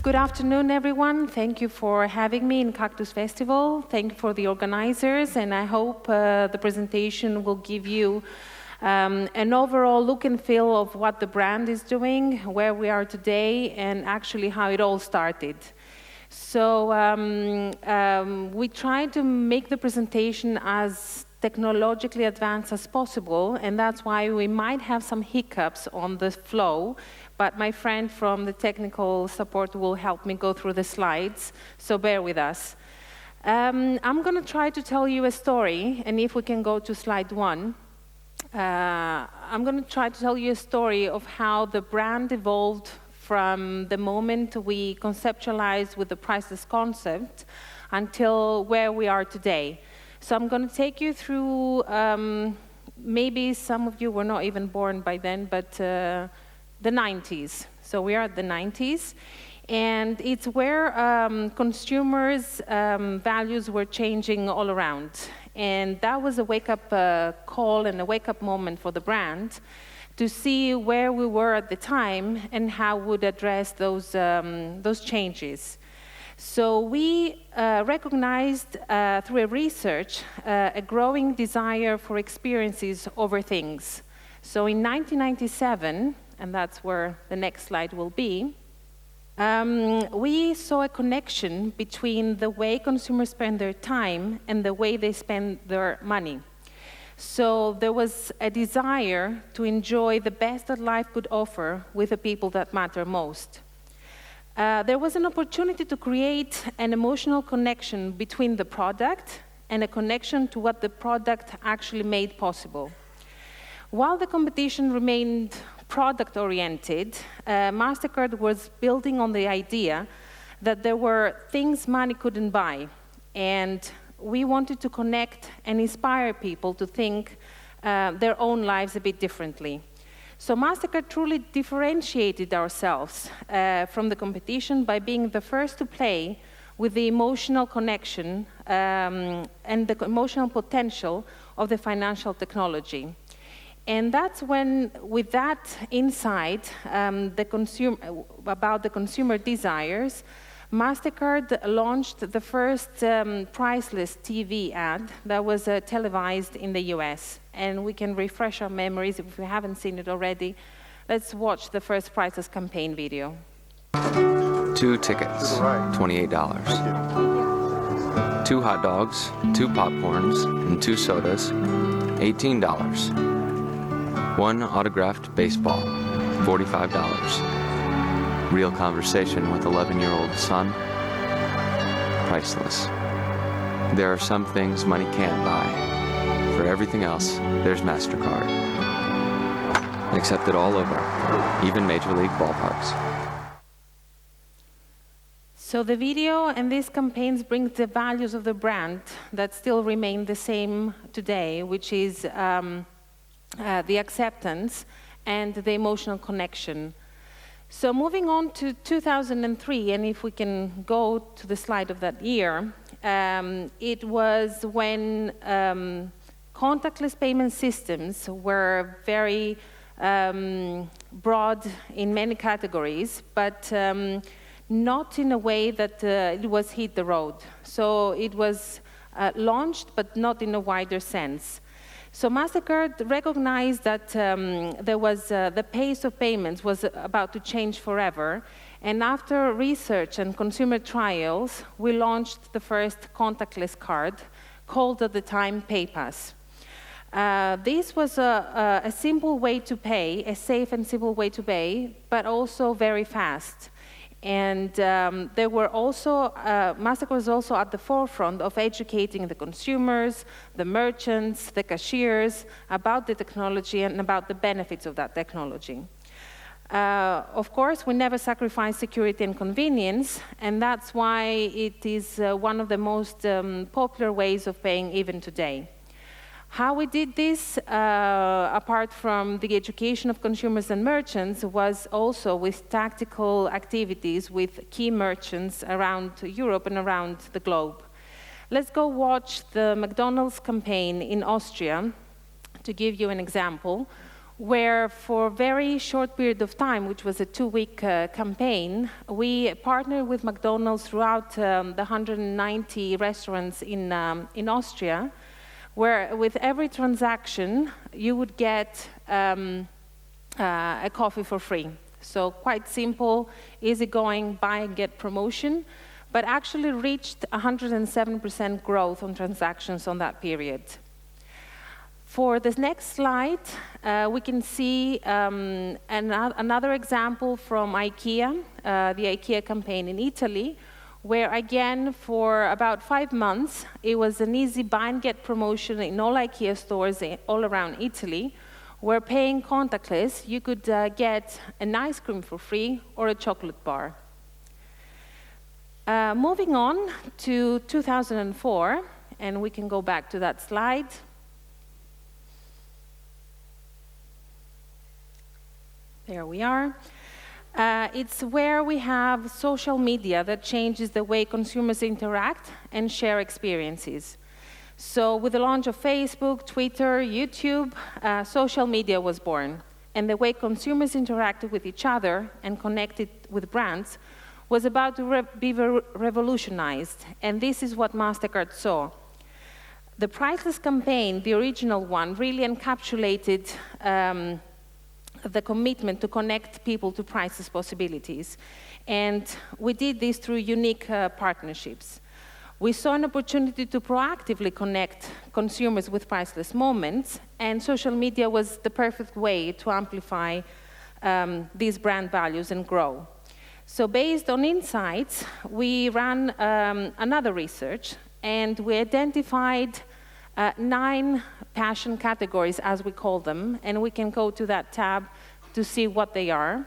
Good afternoon, everyone. Thank you for having me in Cactus Festival. Thank you for the organizers, and I hope the presentation will give you an overall look and feel of what the brand is doing, where we are today, and actually how it all started. So we try to make the presentation as technologically advanced as possible, and that's why we might have some hiccups on the flow, but my friend from the technical support will help me go through the slides, so bear with us. I'm going to try to tell you a story, and if we can go to slide 1. I'm going to try to tell you a story of how the brand evolved from the moment we conceptualized with the Priceless concept until where we are today. So I'm going to take you through, maybe some of you were not even born by then, but the 90s. So we are at the 90s, and it's where consumers' values were changing all around. And that was a wake-up call and a wake-up moment for the brand to see where we were at the time and how we would address those changes. So we recognized through a research a growing desire for experiences over things. So in 1997, and that's where the next slide will be, we saw a connection between the way consumers spend their time and the way they spend their money. So there was a desire to enjoy the best that life could offer with the people that matter most. There was an opportunity to create an emotional connection between the product and a connection to what the product actually made possible. While the competition remained product-oriented, Mastercard was building on the idea that there were things money couldn't buy, and we wanted to connect and inspire people to think their own lives a bit differently. So Mastercard truly differentiated ourselves from the competition by being the first to play with the emotional connection and the emotional potential of the financial technology. And that's when, with that insight about the consumer desires, Mastercard launched the first Priceless TV ad that was televised in the US. And we can refresh our memories if we haven't seen it already. Let's watch the first Priceless campaign video. 2 tickets, $28. 2 hot dogs, 2 popcorns, and 2 sodas, $18. 1 autographed baseball, $45. Real conversation with 11-year-old son, priceless. There are some things money can't buy. For everything else, there's Mastercard. Accepted all over, even Major League ballparks. So the video and these campaigns bring the values of the brand that still remain the same today, which is the acceptance and the emotional connection. So moving on to 2003, and if we can go to the slide of that year, it was when contactless payment systems were very broad in many categories, but not in a way that it was hit the road. So it was launched, but not in a wider sense. So Mastercard recognized that there was the pace of payments was about to change forever, and after research and consumer trials, we launched the first contactless card, called at the time PayPass. This was a simple way to pay, a safe and simple way to pay, but also very fast. And there were also, Mastercard was also at the forefront of educating the consumers, the merchants, the cashiers about the technology and about the benefits of that technology. Of course, we never sacrifice security and convenience, and that's why it is one of the most popular ways of paying even today. How we did this, apart from the education of consumers and merchants, was also with tactical activities with key merchants around Europe and around the globe. Let's go watch the McDonald's campaign in Austria, to give you an example, where for a very short period of time, which was a 2-week campaign, we partnered with McDonald's throughout the 190 restaurants in Austria, where with every transaction, you would get a coffee for free. So quite simple, easygoing, buy and get promotion, but actually reached 107% growth on transactions on that period. For this next slide, we can see another example from IKEA, the IKEA campaign in Italy, where again, for about 5 months, it was an easy buy and get promotion in all IKEA stores all around Italy, where paying contactless, you could get an ice cream for free or a chocolate bar. Moving on to 2004, and we can go back to that slide. There we are. It's where we have social media that changes the way consumers interact and share experiences. So with the launch of Facebook, Twitter, YouTube, social media was born. And the way consumers interacted with each other and connected with brands was about to be revolutionized. And this is what Mastercard saw. The Priceless campaign, the original one, really encapsulated the commitment to connect people to priceless possibilities. And we did this through unique partnerships. We saw an opportunity to proactively connect consumers with priceless moments, and social media was the perfect way to amplify these brand values and grow. So based on insights, we ran another research, and we identified 9 passion categories, as we call them, and we can go to that tab to see what they are.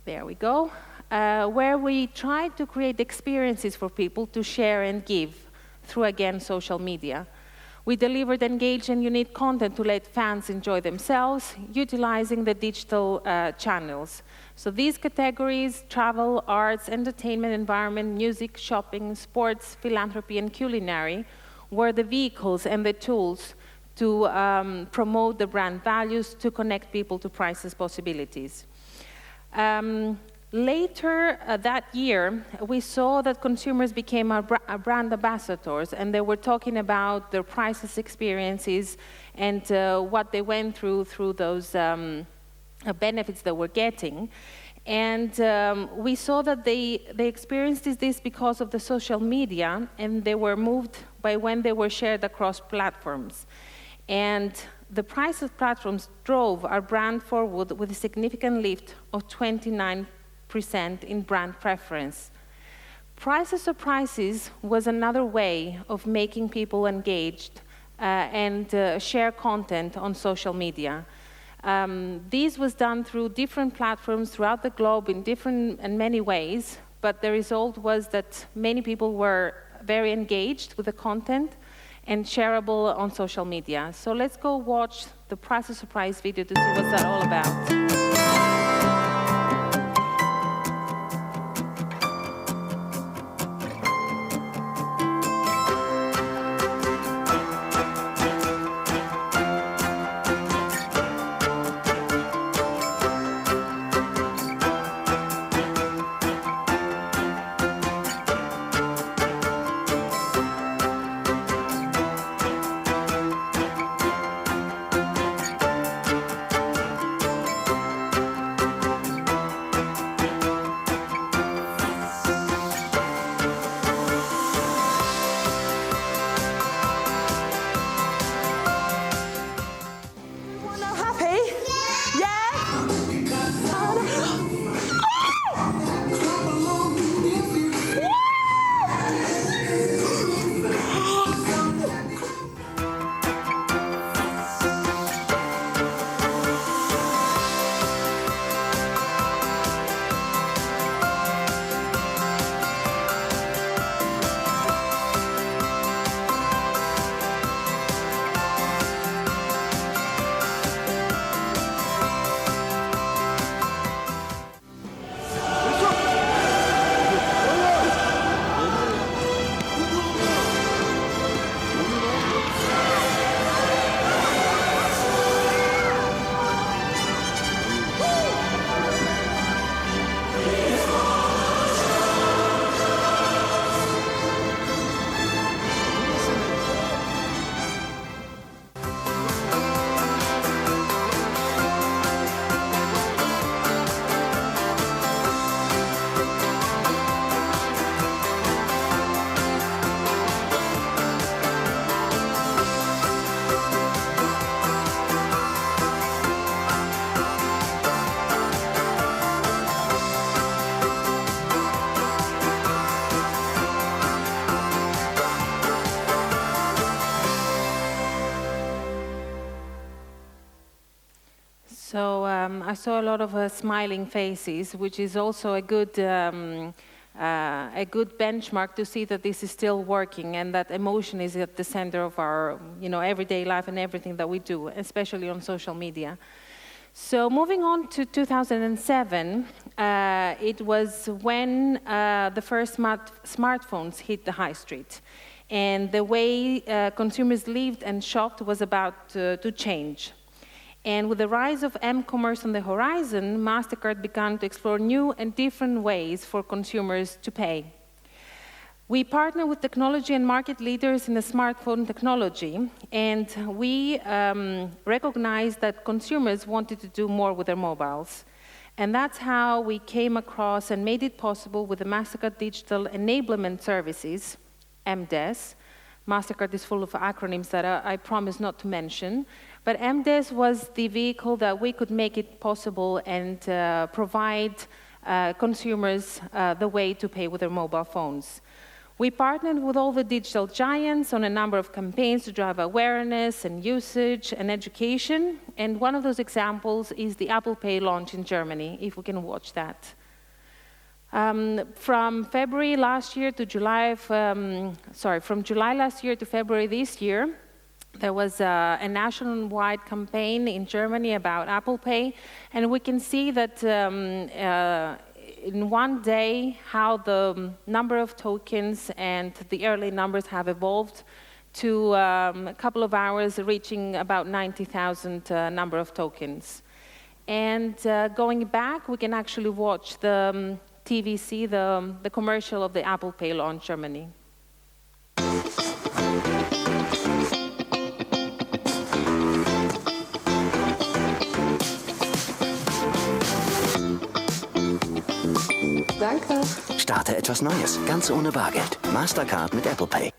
There we go. Where we tried to create experiences for people to share and give through, again, social media. We delivered engaged and unique content to let fans enjoy themselves, utilizing the digital channels. So these categories, travel, arts, entertainment, environment, music, shopping, sports, philanthropy, and culinary, were the vehicles and the tools to promote the brand values, to connect people to priceless possibilities. Later that year, we saw that consumers became our brand ambassadors, and they were talking about their priceless experiences and what they went through those benefits they were getting. And we saw that they experienced this because of the social media, and they were moved by when they were shared across platforms. And the priceless platforms drove our brand forward with a significant lift of 29% in brand preference. Priceless surprises was another way of making people engaged and share content on social media. This was done through different platforms throughout the globe in different and many ways, but the result was that many people were very engaged with the content and shareable on social media. So let's go watch the Priceless Surprise video to see what's that all about. saw a lot of smiling faces, which is also a good benchmark to see that this is still working and that emotion is at the center of our everyday life and everything that we do, especially on social media. So moving on to 2007, it was when the first smartphones hit the high street. And the way consumers lived and shopped was about to change. And with the rise of m-commerce on the horizon, Mastercard began to explore new and different ways for consumers to pay. We partner with technology and market leaders in the smartphone technology, and we recognized that consumers wanted to do more with their mobiles. And that's how we came across and made it possible with the Mastercard Digital Enablement Services, MDES. Mastercard is full of acronyms that I promise not to mention, but MDES was the vehicle that we could make it possible and provide consumers the way to pay with their mobile phones. We partnered with all the digital giants on a number of campaigns to drive awareness and usage and education. And one of those examples is the Apple Pay launch in Germany, if we can watch that. From February last year to July, from July last year to February this year, there was a nationwide campaign in Germany about Apple Pay, and we can see that in one day how the number of tokens and the early numbers have evolved to a couple of hours reaching about 90,000 number of tokens. And going back, we can actually watch the TVC, the commercial of the Apple Pay launch Germany. Danke. Starte etwas Neues, ganz ohne Bargeld. Mastercard mit Apple Pay.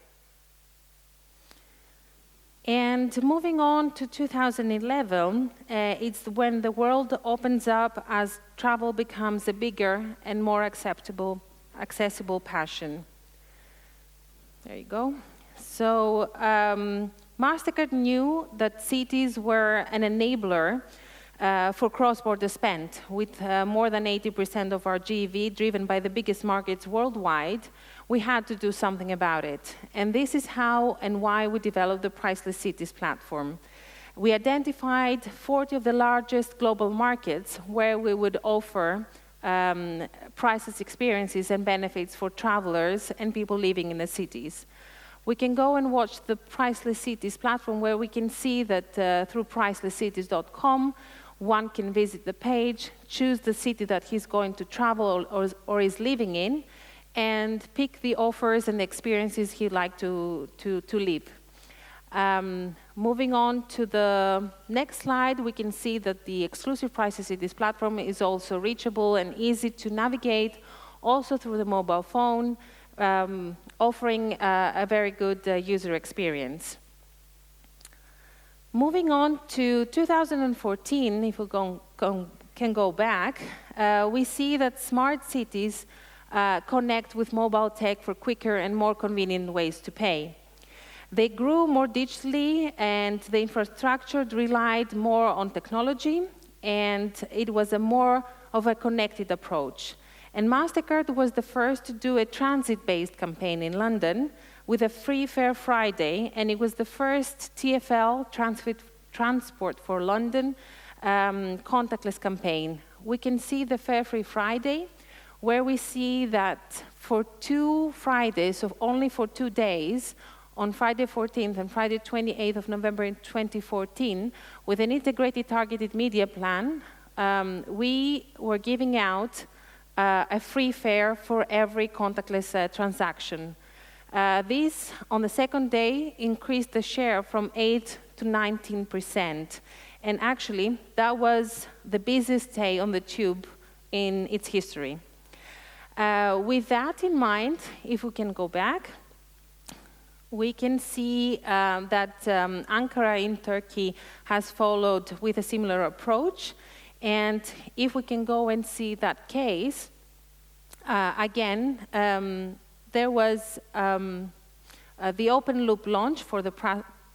And moving on to 2011, it's when the world opens up as travel becomes a bigger and more accessible passion. There you go. So Mastercard knew that cities were an enabler for cross-border spend, with more than 80% of our GEV driven by the biggest markets worldwide. We had to do something about it. And this is how and why we developed the Priceless Cities platform. We identified 40 of the largest global markets where we would offer priceless experiences and benefits for travelers and people living in the cities. We can go and watch the Priceless Cities platform, where we can see that through pricelesscities.com, one can visit the page, choose the city that he's going to travel or is living in, and pick the offers and the experiences he'd like to live. Moving on to the next slide, we can see that the exclusive Priceless Cities platform is also reachable and easy to navigate, also through the mobile phone, offering a very good user experience. Moving on to 2014, if we can go back, we see that smart cities connect with mobile tech for quicker and more convenient ways to pay. They grew more digitally, and the infrastructure relied more on technology, and it was a more of a connected approach. And Mastercard was the first to do a transit-based campaign in London with a free fare Friday, and it was the first TfL, Transport for London, contactless campaign. We can see the Fare Free Friday, where we see that for 2 Fridays, so only for 2 days, on Friday 14th and Friday 28th of November in 2014, with an integrated targeted media plan, we were giving out a free fare for every contactless transaction. This, on the second day, increased the share from 8 to 19%. And actually, that was the busiest day on the tube in its history. With that in mind, if we can go back, we can see that Ankara in Turkey has followed with a similar approach. And if we can go and see that case, again, there was the open loop launch for the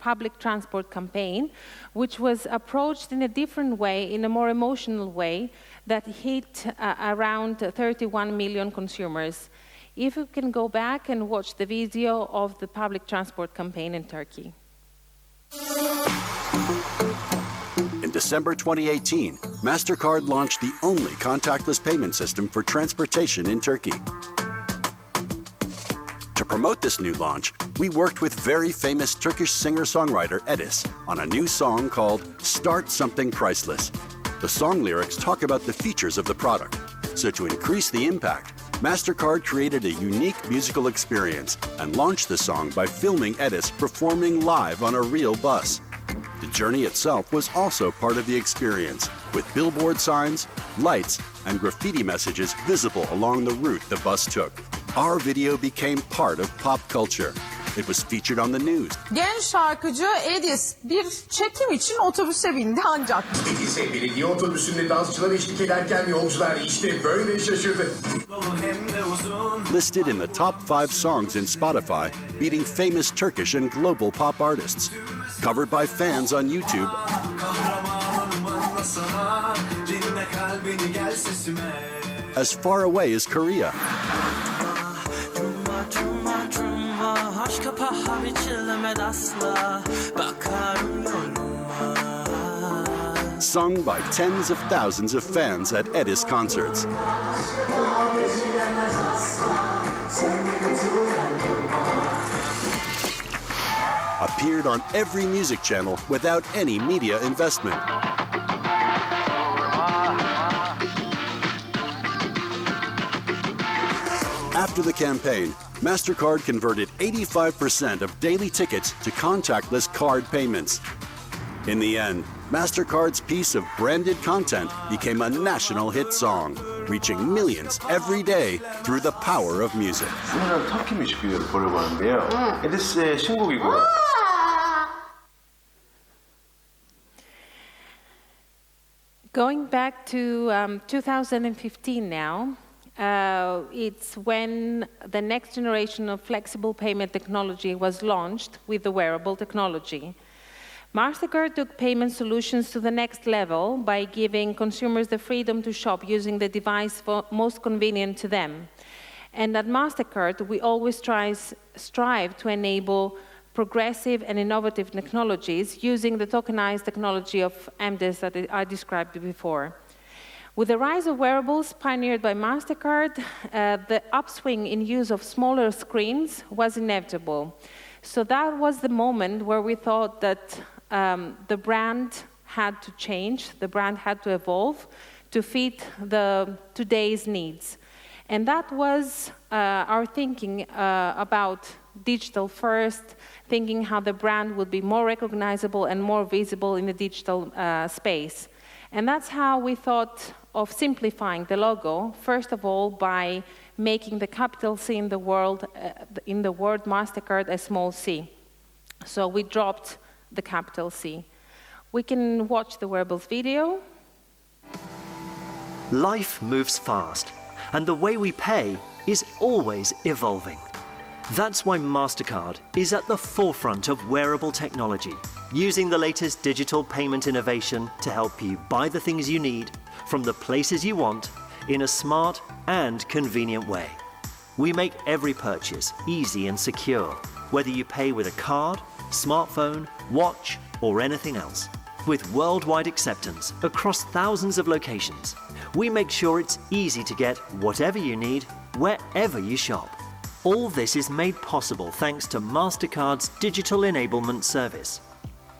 public transport campaign, which was approached in a different way, in a more emotional way, that hit around 31 million consumers. If you can go back and watch the video of the public transport campaign in Turkey. In December 2018, Mastercard launched the only contactless payment system for transportation in Turkey. To promote this new launch, we worked with very famous Turkish singer-songwriter Edis on a new song called Start Something Priceless. The song lyrics talk about the features of the product. So to increase the impact, Mastercard created a unique musical experience and launched the song by filming Edis performing live on a real bus. The journey itself was also part of the experience, with billboard signs, lights, and graffiti messages visible along the route the bus took. Our video became part of pop culture. It was featured on the news. Genç şarkıcı Edis bir çekim için otobüse bindi ancak. Edis'e belediye otobüsünde dansçılar eşlik ederken yolcular işte böyle şaşırdı. Listed in the top 5 songs in Spotify, beating famous Turkish and global pop artists. Covered by fans on YouTube. As far away as Korea. Sung by tens of thousands of fans at Edis concerts. Appeared on every music channel without any media investment. After the campaign, Mastercard converted 85% of daily tickets to contactless card payments. In the end, Mastercard's piece of branded content became a national hit song, reaching millions every day through the power of music. 오늘은 터키 뮤직비디오를 보려고 하는데요. 에디스의 신곡이고요. Going back to 2015 now, it's when the next generation of flexible payment technology was launched with the wearable technology. Mastercard took payment solutions to the next level by giving consumers the freedom to shop using the device most convenient to them. And at Mastercard, we always strive to enable progressive and innovative technologies using the tokenized technology of MDES that I described before. With the rise of wearables pioneered by Mastercard, the upswing in use of smaller screens was inevitable. So that was the moment where we thought that the brand had to change, the brand had to evolve to fit today's needs. And that was our thinking about digital first, thinking how the brand would be more recognizable and more visible in the digital space. And that's how we thought of simplifying the logo, first of all, by making the capital C in the word Mastercard a small c. So we dropped the capital C. We can watch the wearables video. Life moves fast, and the way we pay is always evolving. That's why Mastercard is at the forefront of wearable technology, using the latest digital payment innovation to help you buy the things you need from the places you want in a smart and convenient way. We make every purchase easy and secure, whether you pay with a card, smartphone, watch, or anything else. With worldwide acceptance across thousands of locations, we make sure it's easy to get whatever you need, wherever you shop. All this is made possible thanks to Mastercard's digital enablement service.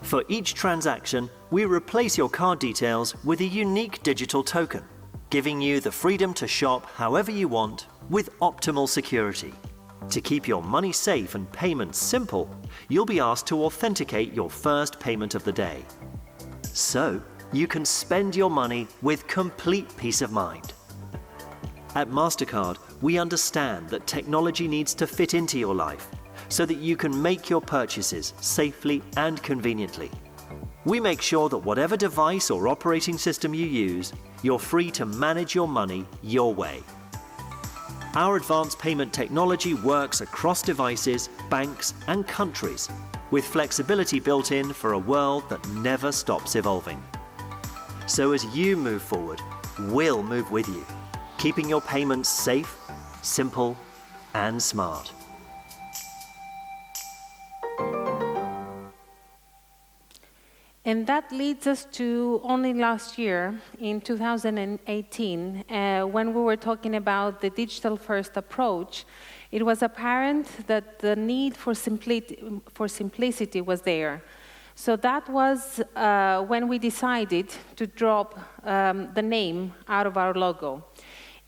For each transaction, we replace your card details with a unique digital token, giving you the freedom to shop however you want with optimal security. To keep your money safe and payments simple, you'll be asked to authenticate your first payment of the day. So, you can spend your money with complete peace of mind. At Mastercard, we understand that technology needs to fit into your life so that you can make your purchases safely and conveniently. We make sure that whatever device or operating system you use, you're free to manage your money your way. Our advanced payment technology works across devices, banks, and countries, with flexibility built in for a world that never stops evolving. So as you move forward, we'll move with you, keeping your payments safe, simple, and smart. And that leads us to only last year, in 2018, when we were talking about the digital-first approach. It was apparent that the need for simplicity was there. So that was when we decided to drop the name out of our logo.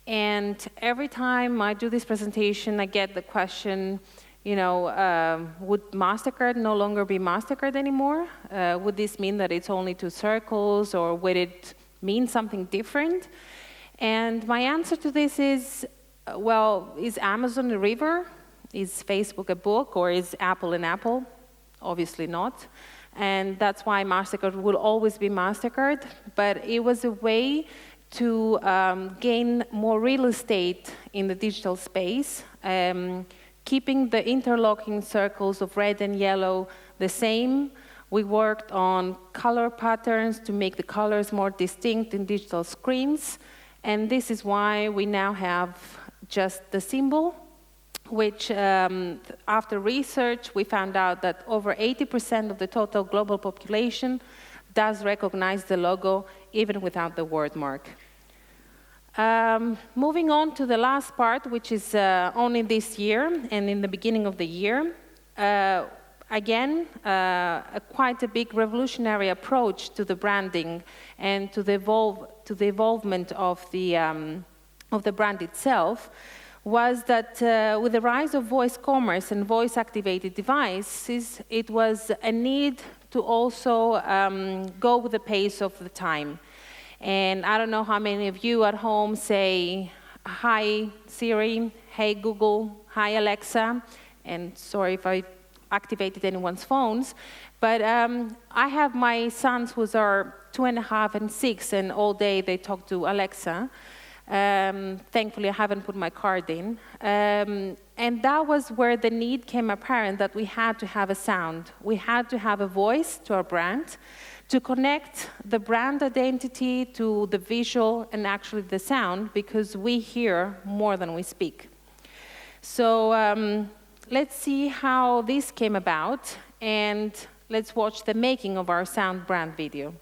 And every time I do this presentation, I get the question, you know, would Mastercard no longer be Mastercard anymore? Would this mean that it's only two circles, or would it mean something different? And my answer to this is, well, is Amazon a river? Is Facebook a book? Or is Apple an apple? Obviously not. And that's why Mastercard will always be Mastercard. But it was a way to gain more real estate in the digital space, keeping the interlocking circles of red and yellow the same. We worked on color patterns to make the colors more distinct in digital screens. And this is why we now have just the symbol, which after research, we found out that over 80% of the total global population does recognize the logo, even without the word mark. Moving on to the last part, which is only this year and in the beginning of the year. Again, quite a big revolutionary approach to the branding and to the evolvement of the brand itself was that with the rise of voice commerce and voice-activated devices, it was a need to also go with the pace of the time. And I don't know how many of you at home say, hi Siri, hey Google, hi Alexa, and sorry if I activated anyone's phones, but I have my sons who are 2.5 and 6, and all day they talk to Alexa. Thankfully, I haven't put my card in. And that was where the need came apparent that we had to have a sound. We had to have a voice to our brand, to connect the brand identity to the visual and actually the sound, because we hear more than we speak. So let's see how this came about, and let's watch the making of our sound brand video.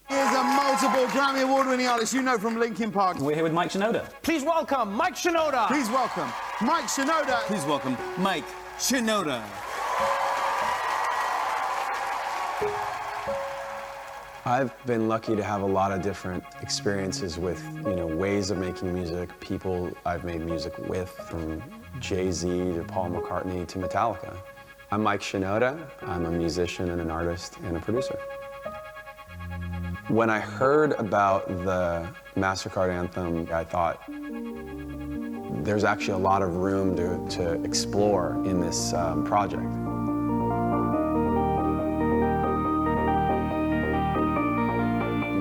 Here's a multiple Grammy Award-winning artist you know from Linkin Park. We're here with Mike Shinoda. Please welcome Mike Shinoda. Please welcome Mike Shinoda. Please welcome Mike Shinoda. I've been lucky to have a lot of different experiences with, ways of making music, people I've made music with, from Jay-Z to Paul McCartney to Metallica. I'm Mike Shinoda. I'm a musician and an artist and a producer. When I heard about the Mastercard anthem, I thought there's actually a lot of room to explore in this project.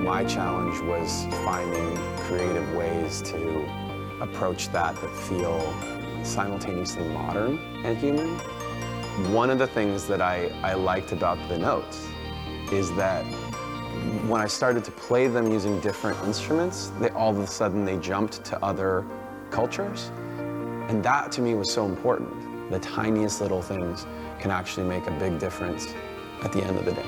My challenge was finding creative ways to approach that feel simultaneously modern and human. One of the things that I liked about the notes is that when I started to play them using different instruments, all of a sudden they jumped to other cultures. And that to me was so important. The tiniest little things can actually make a big difference at the end of the day.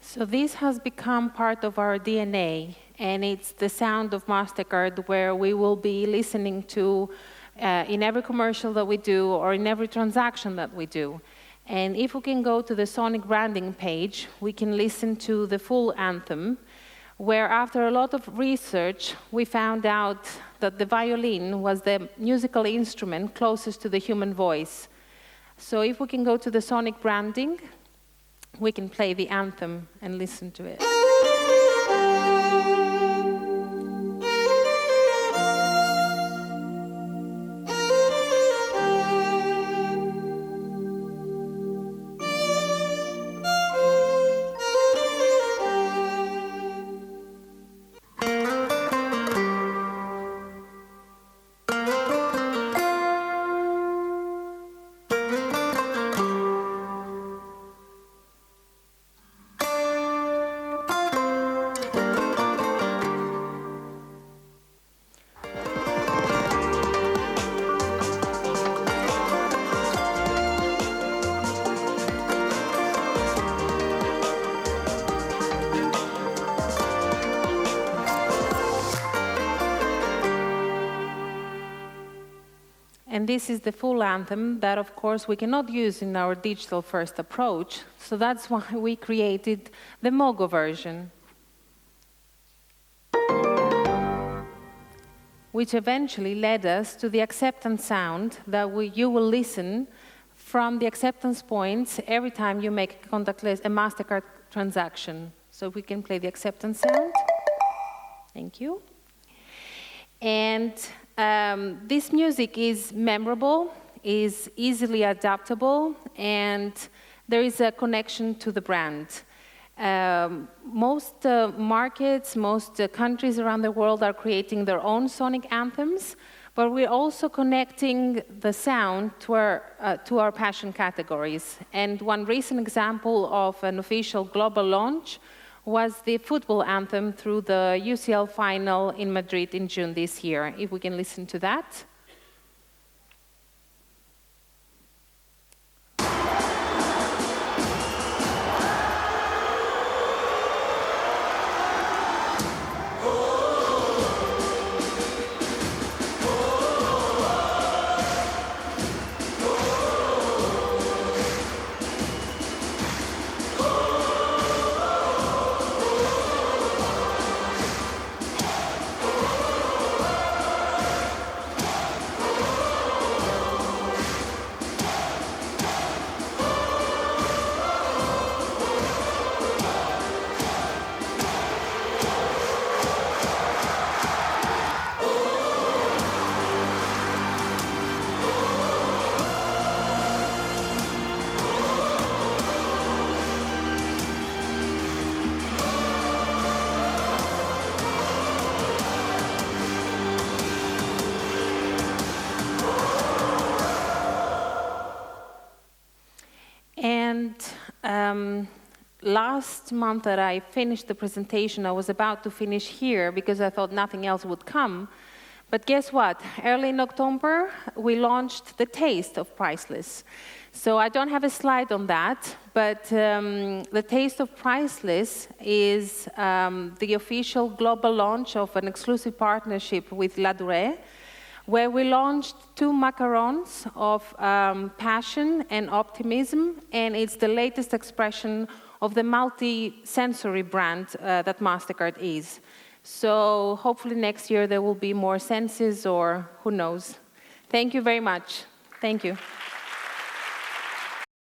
So this has become part of our DNA, and it's the sound of Mastercard, where we will be listening to in every commercial that we do or in every transaction that we do. And if we can go to the Sonic branding page, we can listen to the full anthem, where after a lot of research, we found out that the violin was the musical instrument closest to the human voice. So if we can go to the Sonic branding, we can play the anthem and listen to it. And this is the full anthem that, of course, we cannot use in our digital-first approach. So that's why we created the Mogo version, which eventually led us to the acceptance sound that you will listen from the acceptance points every time you make a Mastercard transaction. So we can play the acceptance sound. Thank you. And this music is memorable, is easily adaptable, and there is a connection to the brand. Most markets, most countries around the world are creating their own sonic anthems, but we're also connecting the sound to our passion categories. And one recent example of an official global launch was the football anthem through the UCL final in Madrid in June this year. If we can listen to that. And last month that I finished the presentation, I was about to finish here because I thought nothing else would come. But guess what? Early in October, we launched the Taste of Priceless. So I don't have a slide on that, but the Taste of Priceless is the official global launch of an exclusive partnership with La Durée, where we launched 2 macarons of passion and optimism, and it's the latest expression of the multi-sensory brand that Mastercard is. So hopefully next year there will be more senses, or who knows. Thank you very much. Thank you.